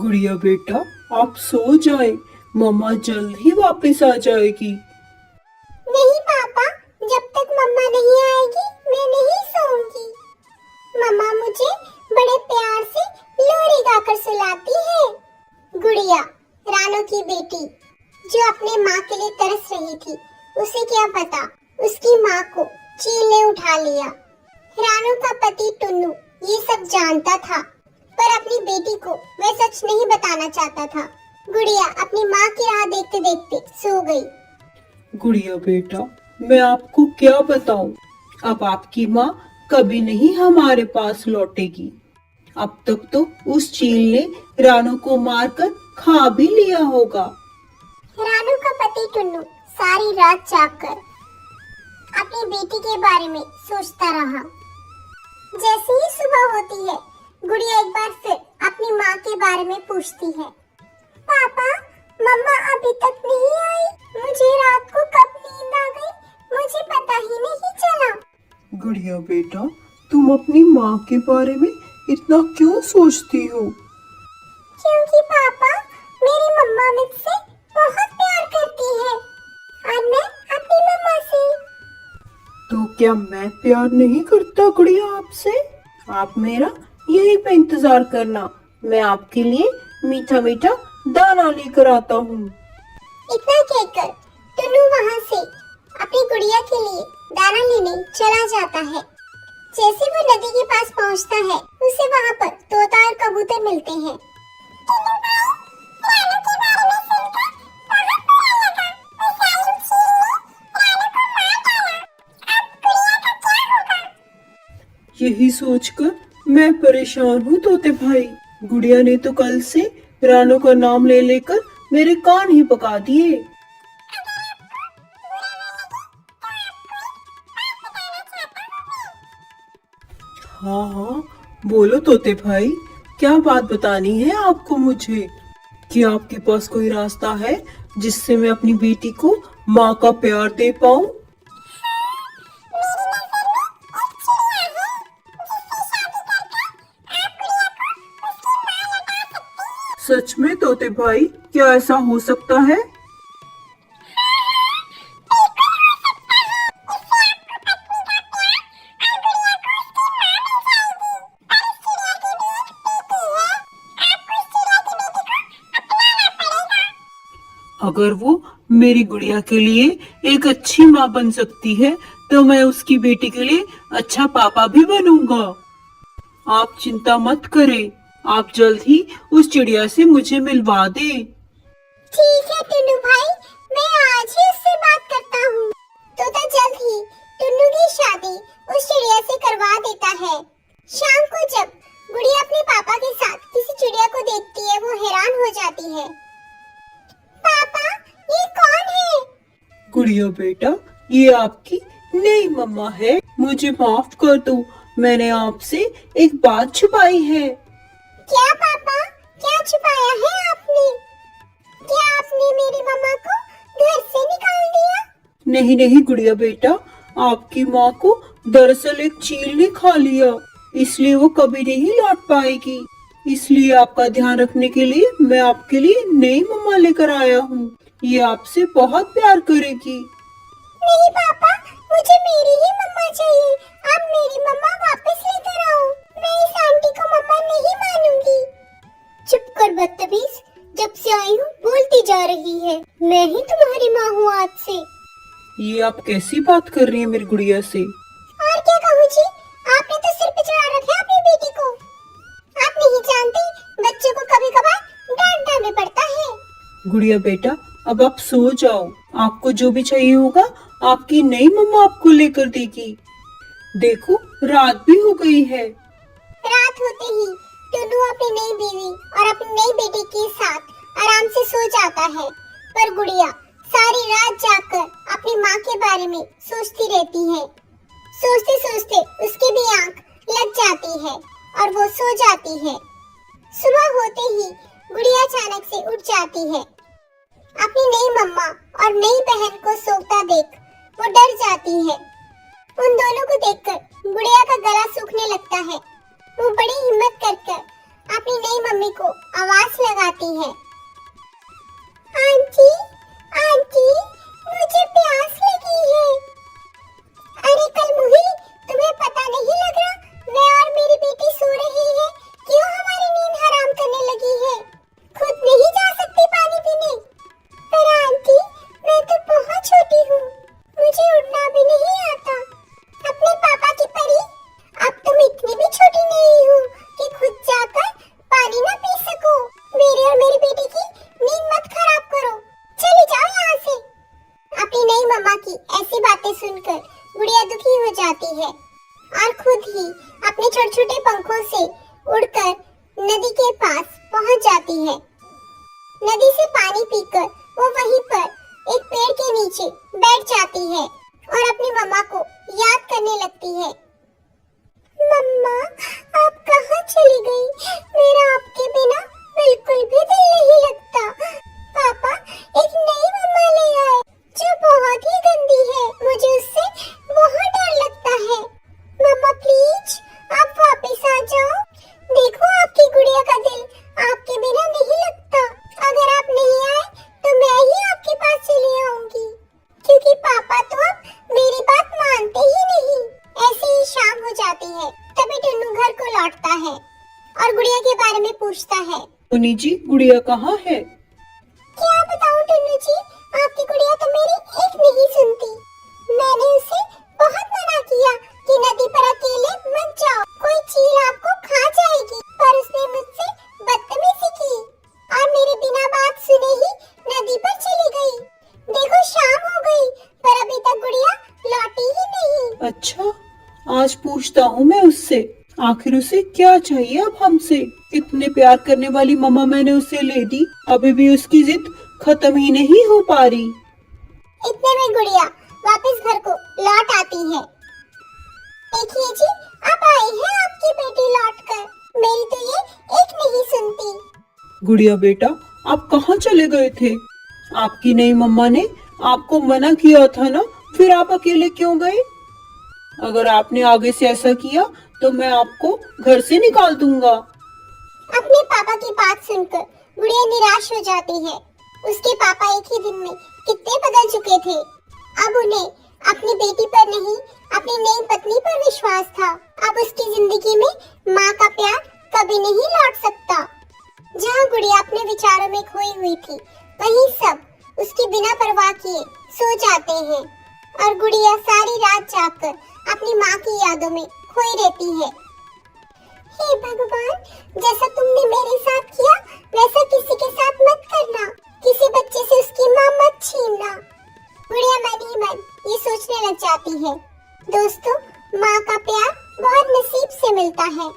गुड़िया बेटा, आप सो जाए, मम्मा जल्द ही वापस आ जाएगी। नहीं पापा, जब तक मम्मा नहीं आएगी मैं नहीं सोऊंगी। मम्मा मुझे बड़े प्यार से लोरी गाकर सुलाती है। गुड़िया, रानो की बेटी, जो अपने माँ के लिए तरस रही थी, उसे क्या पता उसकी माँ को चील ने उठा लिया। रानो का पति टुन्नू ये सब जानता था, पर अपनी बेटी को वह सच नहीं बताना चाहता था। गुड़िया अपनी माँ की राह देखते देखते सो गई। गुड़िया बेटा, मैं आपको क्या बताऊं, अब आपकी माँ कभी नहीं हमारे पास लौटेगी। अब तक तो उस चील ने रानू को मारकर खा भी लिया होगा। रानू का पति टुन्नू सारी रात जागकर अपनी बेटी के बारे में सोचता रहा। जैसे ही सुबह होती है, गुड़िया एक बार फिर अपनी माँ के बारे में पूछती है। पापा, मम्मा अभी तक नहीं आई। मुझे रात को कब नींद आ गई, मुझे पता ही नहीं चला। गुड़िया बेटा, तुम अपनी माँ के बारे में इतना क्यों सोचती हो? क्योंकि पापा, मेरी मम्मा मुझसे बहुत प्यार करती है और मैं अपनी मम्मा से। तो क्या मैं प्यार नहीं करता गुड़िया आपसे? आप मेरा यहीं पे इंतजार करना, मैं आपके लिए मीठा मीठा दाना लेकर आता हूँ। इतना कहकर टुन्नू वहाँ से अपनी गुड़िया के लिए दाना लेने चला जाता है। जैसे वो नदी के पास पहुँचता है, उसे वहाँ पर तोता और कबूतर मिलते हैं। यही सोचकर मैं परेशान हूँ तोते भाई। गुड़िया ने तो कल से रानो का नाम ले लेकर मेरे कान ही पका दिए। हाँ हाँ, बोलो तोते भाई, क्या बात बतानी है आपको मुझे? क्या आपके पास कोई रास्ता है जिससे मैं अपनी बेटी को माँ का प्यार दे पाऊँ? सच में तोते भाई, क्या ऐसा हो सकता है? अगर वो मेरी गुड़िया के लिए एक अच्छी माँ बन सकती है, तो मैं उसकी बेटी के लिए अच्छा पापा भी बनूंगा। आप चिंता मत करें, आप जल्द ही उस चिड़िया से मुझे मिलवा दे। ठीक है टुन्नू भाई, मैं आज ही उससे बात करता हूँ। तोता जल्द ही टुन्नू की शादी उस चिड़िया से करवा देता है। शाम को जब गुड़िया अपने पापा के साथ किसी चिड़िया को देखती है, वो हैरान हो जाती है। पापा, ये कौन है? गुड़िया बेटा, ये आपकी नई मम्मा है। मुझे माफ कर दो, मैंने आपसे एक बात छुपाई है। क्या पापा, क्या छुपाया है आपने? क्या आपने मेरी मम्मा को घर से निकाल दिया? नहीं नहीं गुड़िया बेटा, आपकी माँ को दरअसल एक चील ने खा लिया, इसलिए वो कभी नहीं लौट पाएगी। इसलिए आपका ध्यान रखने के लिए मैं आपके लिए नई मम्मा लेकर आया हूँ। ये आपसे बहुत प्यार करेगी। नहीं पापा, मुझे मेरी ही मम्मा चाहिए। आप मेरी मम्मा वापस लेकर आओ। मैं इस आंटी को मम्मा नहीं मानूंगी। चुप कर बदतमीज, जब से आई हूँ बोलती जा रही है। मैं ही तुम्हारी माँ हूँ आज से। ये आप कैसी बात कर रही हैं मेरी गुड़िया से? और क्या कहूँ जी, आपने तो सिर पे चढ़ा रखा है अपनी बेटी को। आप नहीं जानते, बच्चों को कभी कभार डांटना भी पड़ता है। गुड़िया बेटा, अब आप सो जाओ, आपको जो भी चाहिए होगा आपकी नई मम्मा आपको लेकर देगी। देखो रात भी हो गई है। रात होते ही टुन्नू अपनी नई बीवी और अपनी नई बेटी के साथ आराम से सो जाता है, पर गुड़िया सारी रात जागकर अपनी माँ के बारे में सोचती रहती है। सोचते सोचते उसकी भी आंख लग जाती है और वो सो जाती है। सुबह होते ही गुड़िया अचानक से उठ जाती है। अपनी नई मम्मा और नई बहन को सोता देख वो डर जाती है। उन दोनों को देखकर गुड़िया का गला सूखने लगता है। वो बड़ी हिम्मत कर अपनी नई मम्मी को आवाज लगाती है। आंटी, आंटी, मुझे प्यास लगी है। अरे कलमुही, तुम्हें पता नहीं लग रहा मैं और मेरी बेटी सो रही है, क्यों हमारी नींद हराम करने लगी है? खुद नहीं जा सकती पानी पीने? पर आंटी, मैं तो बहुत छोटी हूँ, मुझे उड़ना भी नहीं आता। अपने पापा की परी, अब तुम इतनी भी छोटी नहीं हो कि खुद जाकर पानी न पी सको। मेरे और मेरी बेटी की नींद मत खराब करो, चली जाओ यहाँ से। अपनी नई मम्मा की ऐसी बातें सुनकर गुड़िया दुखी हो जाती है और खुद ही अपने छोटे छोटे पंखों से उड़कर नदी के पास पहुँच जाती है। नदी से पानी पीकर वो वहीं पर एक पेड़ के नीचे बैठ जाती है और अपनी मम्मा को याद करने लगती है। मम्मा, आप कहाँ चली गई? मेरा आपके बिना बिल्कुल भी दिल नहीं लगता। पापा एक नई मम्मा ले आए जो बहुत ही गंदी है, मुझे उससे बहुत डर लगता है। मम्मा प्लीज आप वापस आ जाओ। देखो आपकी गुड़िया का दिल आपके बिना नहीं लगता। अगर आप नहीं आए तो मैं ही आपके पास चली आऊंगी, क्योंकि पापा तो अब मेरी बात मानते ही नहीं। ऐसे ही शाम हो जाती है, तभी टुन्नू घर को लौटता है और गुड़िया के बारे में पूछता है। टुन्नी जी, गुड़िया कहाँ है? क्या बताऊं टुन्नू जी, आपकी गुड़िया तो मेरी एक नहीं सुनती। मैंने उसे बहुत मना किया कि नदी पर अकेले मत जाओ, कोई चील आपको खा जाएगी, पर उसने मुझसे बदतमीजी की और मेरे बिना बात सुने ही नदी पर चली गई। देखो शाम हो गई पर अभी तक गुड़िया लौटी ही नहीं। अच्छा, आज पूछता हूँ मैं उससे, आखिर उसे क्या चाहिए अब हमसे। इतने प्यार करने वाली मम्मा मैंने उसे ले दी, अभी भी उसकी जिद खत्म ही नहीं हो पा रही। इतने में गुड़िया वापस घर को लौट आती है। देखिए जी, अब आई है आपकी बेटी लौटकर। मेरी तो ये एक नहीं सुनती। गुड़िया बेटा, आप कहाँ चले गए थे? आपकी नई मम्मा ने आपको मना किया था ना, फिर आप अकेले क्यों गए? अगर आपने आगे से ऐसा किया तो मैं आपको घर से निकाल दूंगा। अपने पापा की बात सुनकर गुड़िया निराश हो जाती है। उसके पापा एक ही दिन में कितने बदल चुके थे। अब उन्हें अपनी बेटी पर नहीं, अपनी नई पत्नी पर विश्वास था। अब उसकी जिंदगी में माँ का प्यार कभी नहीं लौट सकता। जहाँ गुड़िया अपने विचारों में खोई हुई थी, वहीं सब उसकी बिना परवाह किए सो जाते हैं और गुड़िया सारी रात जागकर अपनी माँ की यादों में खोई रहती है। हे भगवान, जैसा तुमने मेरे साथ किया वैसा किसी के साथ मत करना, किसी बच्चे से उसकी माँ मत छीनना। गुड़िया मन ही मन ये सोचने लग जाती है। दोस्तों, माँ का प्यार बहुत नसीब से मिलता है।